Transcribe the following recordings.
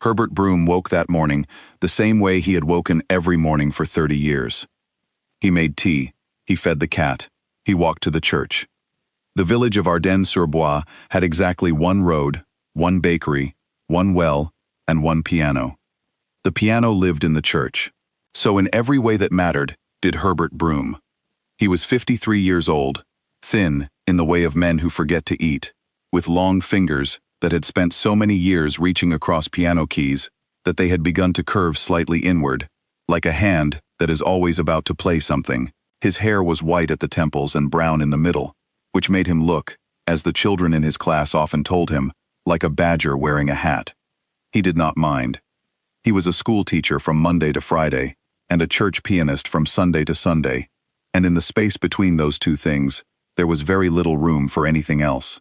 Herbert Broome woke that morning the same way he had woken every morning for 30 years. He made tea, he fed the cat, he walked to the church. The village of Ardennes-sur-Bois had exactly one road, one bakery, one well, and one piano. The piano lived in the church. So in every way that mattered did Herbert Broome. He was 53 years old, thin in the way of men who forget to eat, with long fingers that had spent so many years reaching across piano keys that they had begun to curve slightly inward, like a hand that is always about to play something. His hair was white at the temples and brown in the middle, which made him look, as the children in his class often told him, like a badger wearing a hat. He did not mind. He was a schoolteacher from Monday to Friday, and a church pianist from Sunday to Sunday, and in the space between those two things, there was very little room for anything else.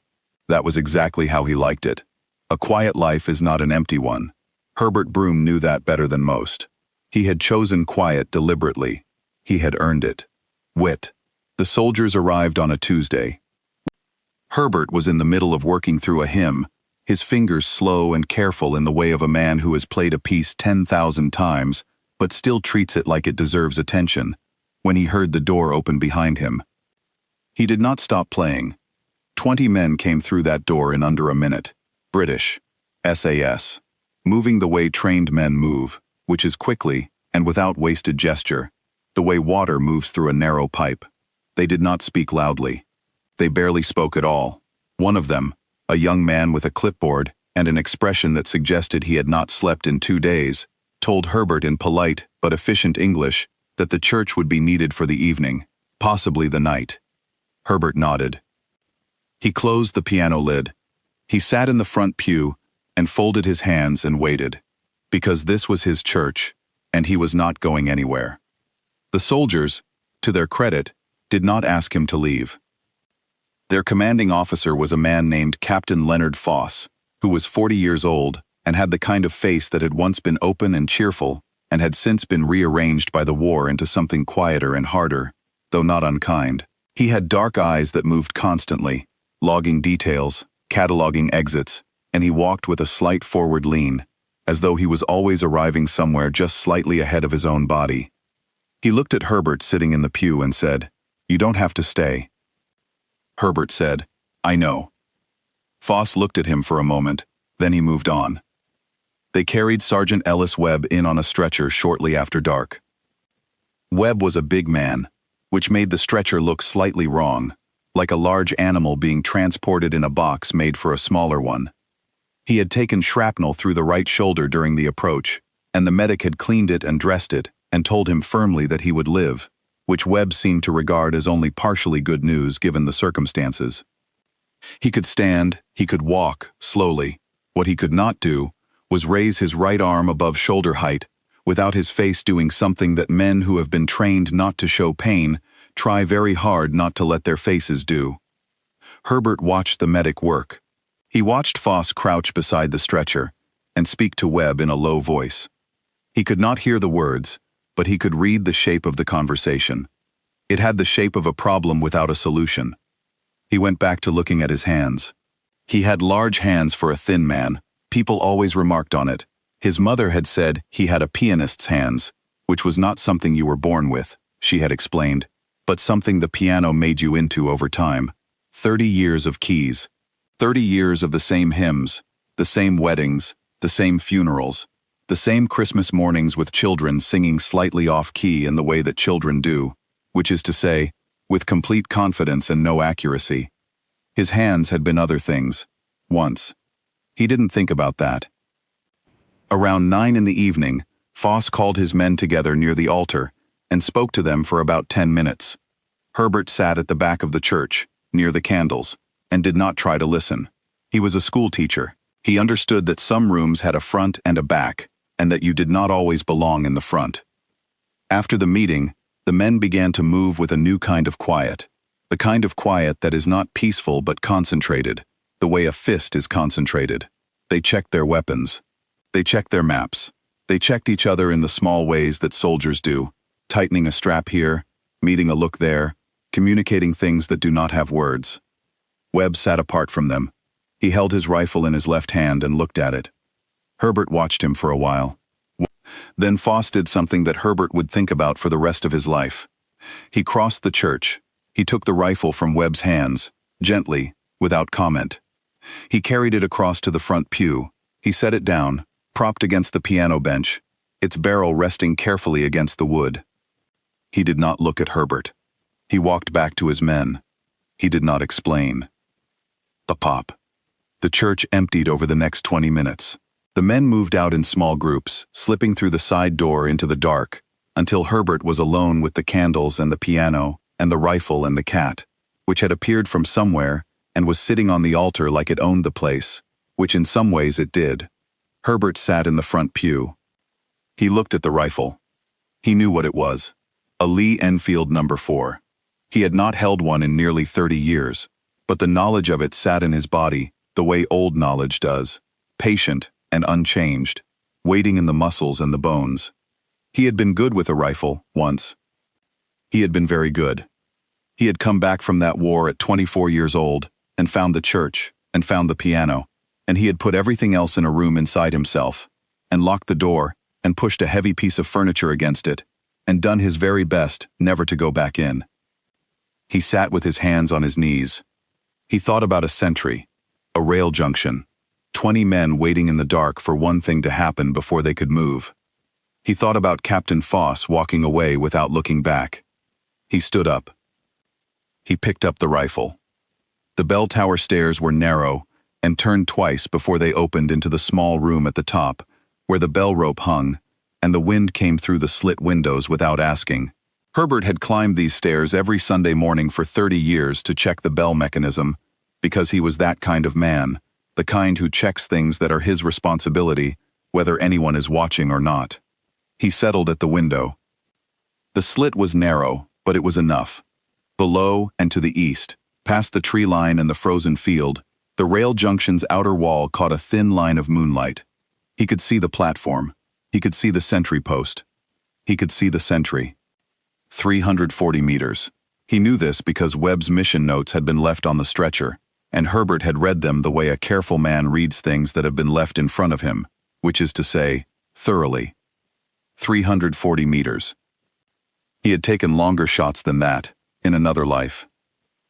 That was exactly how he liked it. A quiet life is not an empty one. Herbert Broome knew that better than most. He had chosen quiet deliberately. He had earned it. Wit. The soldiers arrived on a Tuesday. Herbert was in the middle of working through a hymn, his fingers slow and careful in the way of a man who has played a piece 10,000 times, but still treats it like it deserves attention, when he heard the door open behind him. He did not stop playing. 20 men came through that door in under a minute. British SAS. Moving the way trained men move, which is quickly, and without wasted gesture, the way water moves through a narrow pipe. They did not speak loudly. They barely spoke at all. One of them, a young man with a clipboard and an expression that suggested he had not slept in 2 days, told Herbert in polite but efficient English that the church would be needed for the evening, possibly the night. Herbert nodded. He closed the piano lid. He sat in the front pew and folded his hands and waited, because this was his church, and he was not going anywhere. The soldiers, to their credit, did not ask him to leave. Their commanding officer was a man named Captain Leonard Foss, who was 40 years old and had the kind of face that had once been open and cheerful and had since been rearranged by the war into something quieter and harder, though not unkind. He had dark eyes that moved constantly, logging details, cataloging exits, and he walked with a slight forward lean, as though he was always arriving somewhere just slightly ahead of his own body. He looked at Herbert sitting in the pew and said, "You don't have to stay." Herbert said, "I know." Foss looked at him for a moment, then he moved on. They carried Sergeant Ellis Webb in on a stretcher shortly after dark. Webb was a big man, which made the stretcher look slightly wrong, like a large animal being transported in a box made for a smaller one. He had taken shrapnel through the right shoulder during the approach, and the medic had cleaned it and dressed it and told him firmly that he would live, which Webb seemed to regard as only partially good news given the circumstances. He could stand, he could walk, slowly. What he could not do was raise his right arm above shoulder height without his face doing something that men who have been trained not to show pain try very hard not to let their faces do. Herbert watched the medic work. He watched Foss crouch beside the stretcher and speak to Webb in a low voice. He could not hear the words, but he could read the shape of the conversation. It had the shape of a problem without a solution. He went back to looking at his hands. He had large hands for a thin man. People always remarked on it. His mother had said he had a pianist's hands, which was not something you were born with, she had explained, but something the piano made you into over time. 30 years of keys. 30 years of the same hymns, the same weddings, the same funerals, the same Christmas mornings with children singing slightly off-key in the way that children do, which is to say, with complete confidence and no accuracy. His hands had been other things. Once. He didn't think about that. Around 9 in the evening, Foss called his men together near the altar and spoke to them for about 10 minutes. Herbert sat at the back of the church, near the candles, and did not try to listen. He was a schoolteacher. He understood that some rooms had a front and a back, and that you did not always belong in the front. After the meeting, the men began to move with a new kind of quiet, the kind of quiet that is not peaceful but concentrated, the way a fist is concentrated. They checked their weapons. They checked their maps. They checked each other in the small ways that soldiers do, tightening a strap here, meeting a look there, communicating things that do not have words. Webb sat apart from them. He held his rifle in his left hand and looked at it. Herbert watched him for a while. Then Foss did something that Herbert would think about for the rest of his life. He crossed the church. He took the rifle from Webb's hands, gently, without comment. He carried it across to the front pew. He set it down, propped against the piano bench, its barrel resting carefully against the wood. He did not look at Herbert. He walked back to his men. He did not explain. The pop. The church emptied over the next 20 minutes. The men moved out in small groups, slipping through the side door into the dark, until Herbert was alone with the candles and the piano and the rifle and the cat, which had appeared from somewhere and was sitting on the altar like it owned the place, which in some ways it did. Herbert sat in the front pew. He looked at the rifle. He knew what it was. A Lee Enfield No. 4. He had not held one in nearly 30 years, but the knowledge of it sat in his body the way old knowledge does, patient and unchanged, waiting in the muscles and the bones. He had been good with a rifle, once. He had been very good. He had come back from that war at 24 years old, and found the church, and found the piano, and he had put everything else in a room inside himself, and locked the door, and pushed a heavy piece of furniture against it, and done his very best never to go back in. He sat with his hands on his knees. He thought about a sentry, a rail junction, 20 men waiting in the dark for one thing to happen before they could move. He thought about Captain Foss walking away without looking back. He stood up. He picked up the rifle. The bell tower stairs were narrow and turned twice before they opened into the small room at the top, where the bell rope hung, and the wind came through the slit windows without asking. Herbert had climbed these stairs every Sunday morning for 30 years to check the bell mechanism, because he was that kind of man, the kind who checks things that are his responsibility, whether anyone is watching or not. He settled at the window. The slit was narrow, but it was enough. Below and to the east, past the tree line and the frozen field, the rail junction's outer wall caught a thin line of moonlight. He could see the platform. He could see the sentry post. He could see the sentry. 340 meters. He knew this because Webb's mission notes had been left on the stretcher, and Herbert had read them the way a careful man reads things that have been left in front of him, which is to say, thoroughly. 340 meters. He had taken longer shots than that, in another life.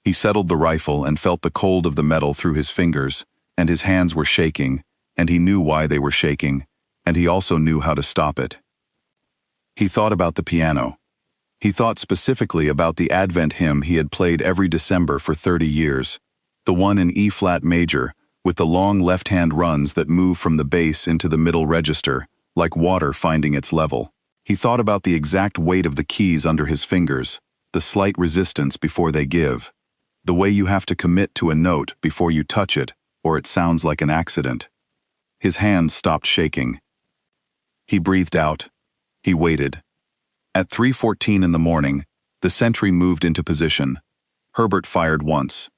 He settled the rifle and felt the cold of the metal through his fingers, and his hands were shaking, and he knew why they were shaking, and he also knew how to stop it. He thought about the piano. He thought specifically about the Advent hymn he had played every December for 30 years, the one in E-flat major, with the long left-hand runs that move from the bass into the middle register, like water finding its level. He thought about the exact weight of the keys under his fingers, the slight resistance before they give, the way you have to commit to a note before you touch it, or it sounds like an accident. His hands stopped shaking. He breathed out. He waited. At 3:14 in the morning, the sentry moved into position. Herbert fired once.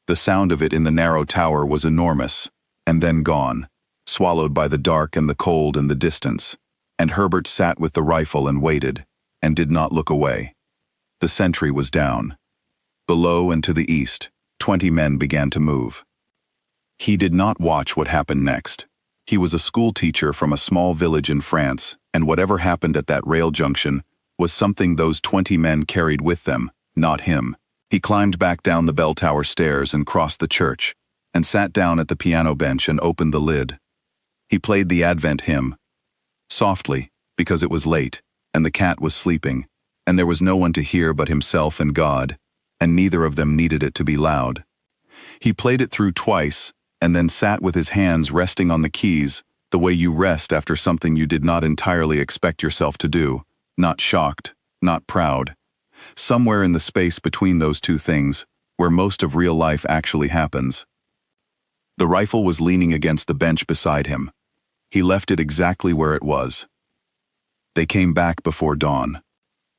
The sound of it in the narrow tower was enormous, and then gone, swallowed by the dark and the cold and the distance, and Herbert sat with the rifle and waited, and did not look away. The sentry was down. Below and to the east, 20 men began to move. He did not watch what happened next. He was a schoolteacher from a small village in France, and whatever happened at that rail junction was something those 20 men carried with them, not him. He climbed back down the bell tower stairs and crossed the church, and sat down at the piano bench and opened the lid. He played the Advent hymn, softly, because it was late, and the cat was sleeping, and there was no one to hear but himself and God, and neither of them needed it to be loud. He played it through twice, and then sat with his hands resting on the keys, the way you rest after something you did not entirely expect yourself to do, not shocked, not proud. Somewhere in the space between those two things, where most of real life actually happens. The rifle was leaning against the bench beside him. He left it exactly where it was. They came back before dawn.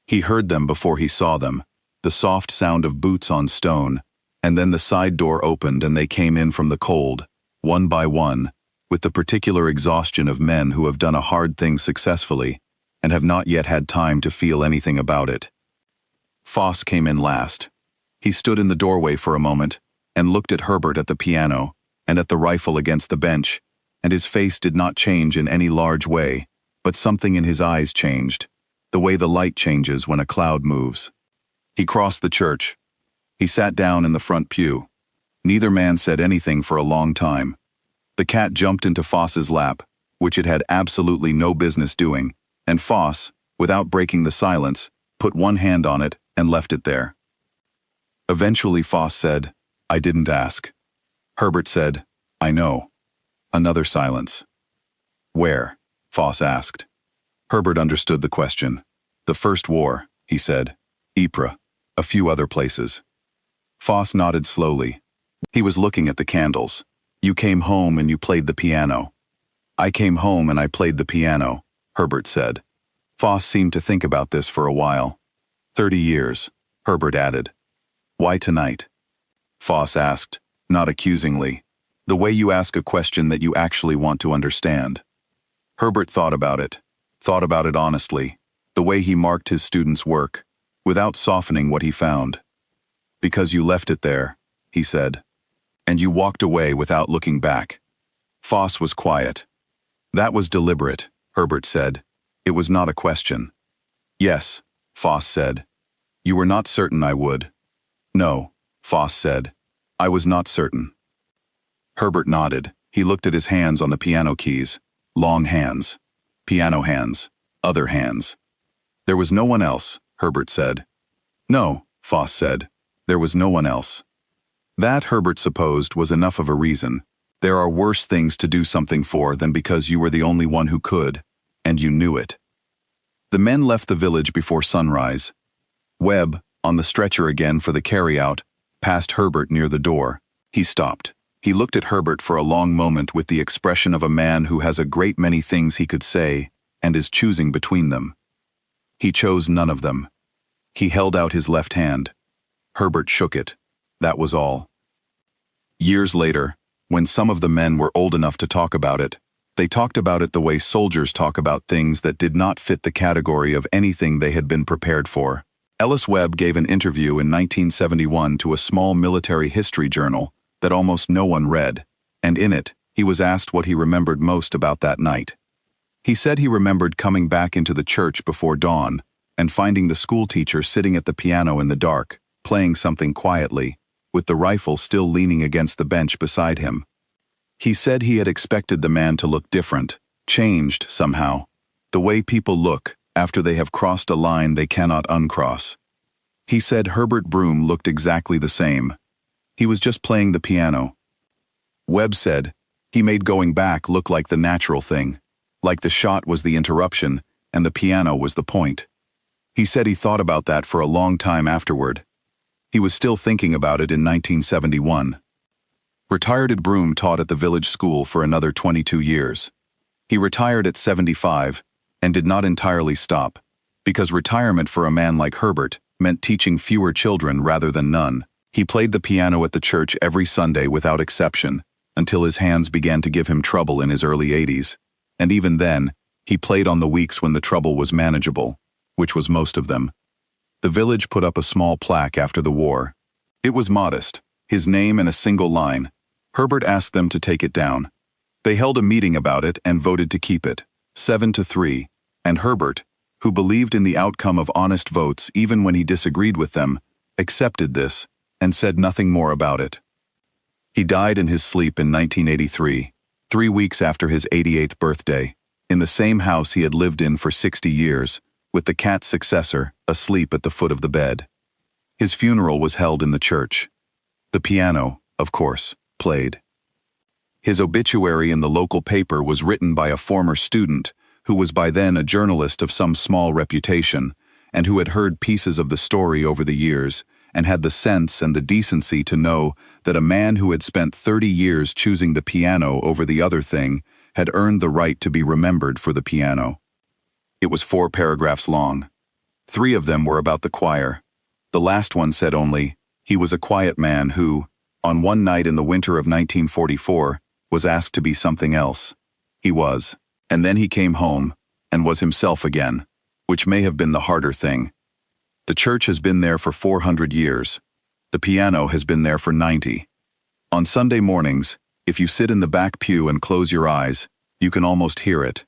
He heard them before he saw them, the soft sound of boots on stone, and then the side door opened and they came in from the cold, one by one, with the particular exhaustion of men who have done a hard thing successfully and have not yet had time to feel anything about it. Foss came in last. He stood in the doorway for a moment and looked at Herbert at the piano and at the rifle against the bench, and his face did not change in any large way, but something in his eyes changed, the way the light changes when a cloud moves. He crossed the church. He sat down in the front pew. Neither man said anything for a long time. The cat jumped into Foss's lap, which it had absolutely no business doing, and Foss, without breaking the silence, put one hand on it and left it there. Eventually Foss said, "I didn't ask." Herbert said, "I know." Another silence. "Where?" Foss asked. Herbert understood the question. "The First War," he said. "Ypres, a few other places." Foss nodded slowly. He was looking at the candles. "You came home and you played the piano." "I came home and I played the piano," Herbert said. Foss seemed to think about this for a while. 30 years, Herbert added. "Why tonight?" Foss asked, not accusingly, the way you ask a question that you actually want to understand. Herbert thought about it honestly, the way he marked his students' work, without softening what he found. "Because you left it there," he said. "And you walked away without looking back." Foss was quiet. "That was deliberate," Herbert said. "It was not a question." "Yes," Foss said. "You were not certain I would." "No," Foss said. "I was not certain." Herbert nodded. He looked at his hands on the piano keys. Long hands. Piano hands. Other hands. "There was no one else," Herbert said. "No," Foss said. "There was no one else." That, Herbert supposed, was enough of a reason. There are worse things to do something for than because you were the only one who could, and you knew it. The men left the village before sunrise. Webb, on the stretcher again for the carry-out, passed Herbert near the door. He stopped. He looked at Herbert for a long moment with the expression of a man who has a great many things he could say and is choosing between them. He chose none of them. He held out his left hand. Herbert shook it. That was all. Years later, when some of the men were old enough to talk about it, they talked about it the way soldiers talk about things that did not fit the category of anything they had been prepared for. Ellis Webb gave an interview in 1971 to a small military history journal that almost no one read, and in it, he was asked what he remembered most about that night. He said he remembered coming back into the church before dawn and finding the schoolteacher sitting at the piano in the dark, playing something quietly, with the rifle still leaning against the bench beside him. He said he had expected the man to look different, changed somehow, the way people look after they have crossed a line they cannot uncross. He said Herbert Broome looked exactly the same. He was just playing the piano. Webb said he made going back look like the natural thing, like the shot was the interruption and the piano was the point. He said he thought about that for a long time afterward. He was still thinking about it in 1971. Retired Broome taught at the village school for another 22 years. He retired at 75 and did not entirely stop, because retirement for a man like Herbert meant teaching fewer children rather than none. He played the piano at the church every Sunday without exception, until his hands began to give him trouble in his early 80s, and even then, he played on the weeks when the trouble was manageable, which was most of them. The village put up a small plaque after the war. It was modest, his name in a single line. Herbert asked them to take it down. They held a meeting about it and voted to keep it, 7-3, and Herbert, who believed in the outcome of honest votes even when he disagreed with them, accepted this and said nothing more about it. He died in his sleep in 1983, 3 weeks after his 88th birthday, in the same house he had lived in for 60 years, with the cat's successor asleep at the foot of the bed. His funeral was held in the church. The piano, of course, played. His obituary in the local paper was written by a former student who was by then a journalist of some small reputation and who had heard pieces of the story over the years and had the sense and the decency to know that a man who had spent 30 years choosing the piano over the other thing had earned the right to be remembered for the piano. It was 4 paragraphs long. 3 of them were about the choir. The last one said only, he was a quiet man who, on one night in the winter of 1944, was asked to be something else. He was. And then he came home, and was himself again, which may have been the harder thing. The church has been there for 400 years. The piano has been there for 90. On Sunday mornings, If you sit in the back pew and close your eyes, you can almost hear it.